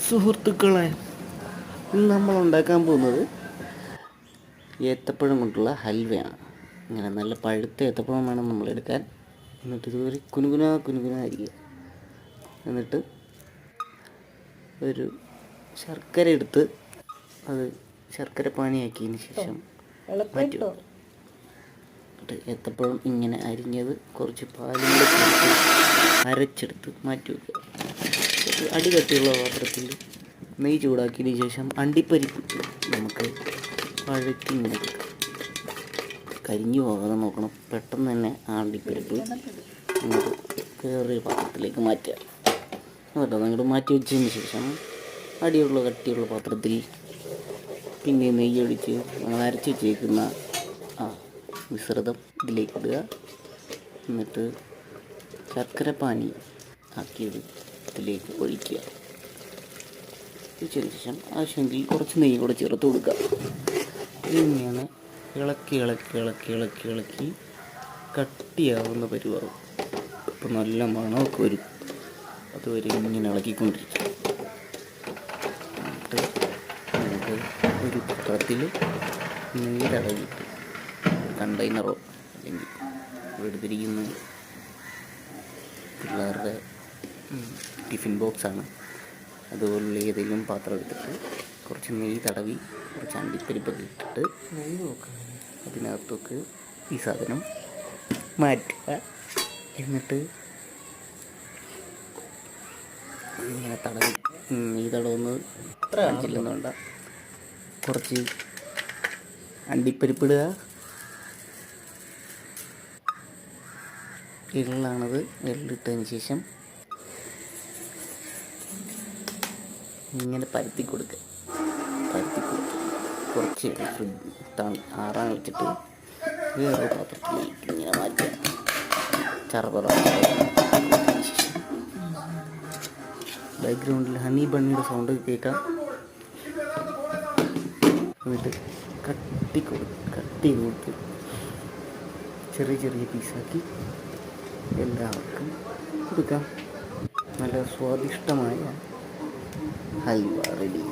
സുഹൃത്തുക്കളെ, ഇന്ന് നമ്മൾ ഉണ്ടാക്കാൻ പോകുന്നത് ഏത്തപ്പഴം കൊണ്ടുള്ള ഹൽവയാണ്. ഇങ്ങനെ നല്ല പഴുത്ത ഏത്തപ്പഴം വേണം നമ്മളെടുക്കാൻ. എന്നിട്ട് ഇതുവരെ കുനുകുന അരിയുക. എന്നിട്ട് ഒരു ശർക്കര എടുത്ത് അത് ശർക്കര പാനിയാക്കിയതിന് ശേഷം മാറ്റി വെക്കും. ഏത്തപ്പഴം ഇങ്ങനെ അരിഞ്ഞത് കുറച്ച് പാലും കൂടെ ചേർത്ത് അരച്ചെടുത്ത് മാറ്റി വെക്കുക. അടി കട്ടിയുള്ള പാത്രത്തിൽ നെയ്യ് ചൂടാക്കിയതിന് ശേഷം അണ്ടിപ്പരിപ്പ് നമുക്ക് വഴറ്റി എടുക്കാം. കരിഞ്ഞു പോകാതെ നോക്കണം. പെട്ടെന്ന് തന്നെ ആ അണ്ടിപ്പരിപ്പ് നമുക്ക് വേറൊരു പാത്രത്തിലേക്ക് മാറ്റുക. എന്നിട്ട് അങ്ങോട്ട് മാറ്റി വെച്ചതിന് ശേഷം അടിയുള്ള കട്ടിയുള്ള പാത്രത്തിൽ പിന്നെ നെയ്യ് ഒഴിച്ച് നമ്മൾ അരച്ച് വെച്ചേക്കുന്ന ആ മിശ്രിതം ഇതിലേക്ക് ഇടുക. എന്നിട്ട് ശർക്കര പാനി ആക്കിയത് ഇതിലേക്ക് ഒഴിക്കുക. ഒഴിച്ചതിന് ശേഷം ആവശ്യമെങ്കിൽ കുറച്ച് നെയ്യ് കൂടെ ചേർത്ത് കൊടുക്കുക. ഇങ്ങനെ ഇളക്കി കട്ടിയാവുന്ന പരുവാകും. അപ്പോൾ നല്ല മണമൊക്കെ വരും. അതുവരെ ഇങ്ങനെ ഇളക്കിക്കൊണ്ടിരിക്കും. എന്നിട്ട് നമുക്ക് ഒരു പാത്രത്തിൽ നെയ്യ് തടവിട്ട് കണ്ടെയ്നറോ അല്ലെങ്കിൽ എടുത്തിരിക്കുന്ന പിള്ളേരുടെ ടിഫിൻ ബോക്സാണ്, അതുപോലുള്ള ഏതെങ്കിലും പാത്രം എടുത്തിട്ട് കുറച്ച് നെയ്യ് തടവി കുറച്ച് അണ്ടിപ്പരിപ്പൊക്കെ ഇട്ടിട്ട് അതിനകത്തൊക്കെ ഈ സാധനം മാറ്റുക. എന്നിട്ട് ഇങ്ങനെ തടവി നെയ്യ് തടവുന്നത് അത്ര കാണിച്ചില്ലെന്നുണ്ട, കുറച്ച് അണ്ടിപ്പരിപ്പിടുക. എള്ളാണത്. എള്ളിട്ടതിന് ശേഷം ഇങ്ങനെ പരത്തി കൊടുക്കുക. കുറച്ച് ആറാൻ വെച്ചിട്ട് വേറൊരു പാത്രത്തിലേക്ക് ഇങ്ങനെ മാറ്റുക. ചറപറ ബാക്ക്ഗ്രൗണ്ടിൽ ഹണി ബണ്ണിയുടെ സൗണ്ട് കേൾക്കാം. എന്നിട്ട് കട്ടി കൊടുത്ത് ചെറിയ പീസാക്കി എല്ലാവർക്കും കൊടുക്കാം. നല്ല സ്വാദിഷ്ടമായ ഹൽവ റെഡി.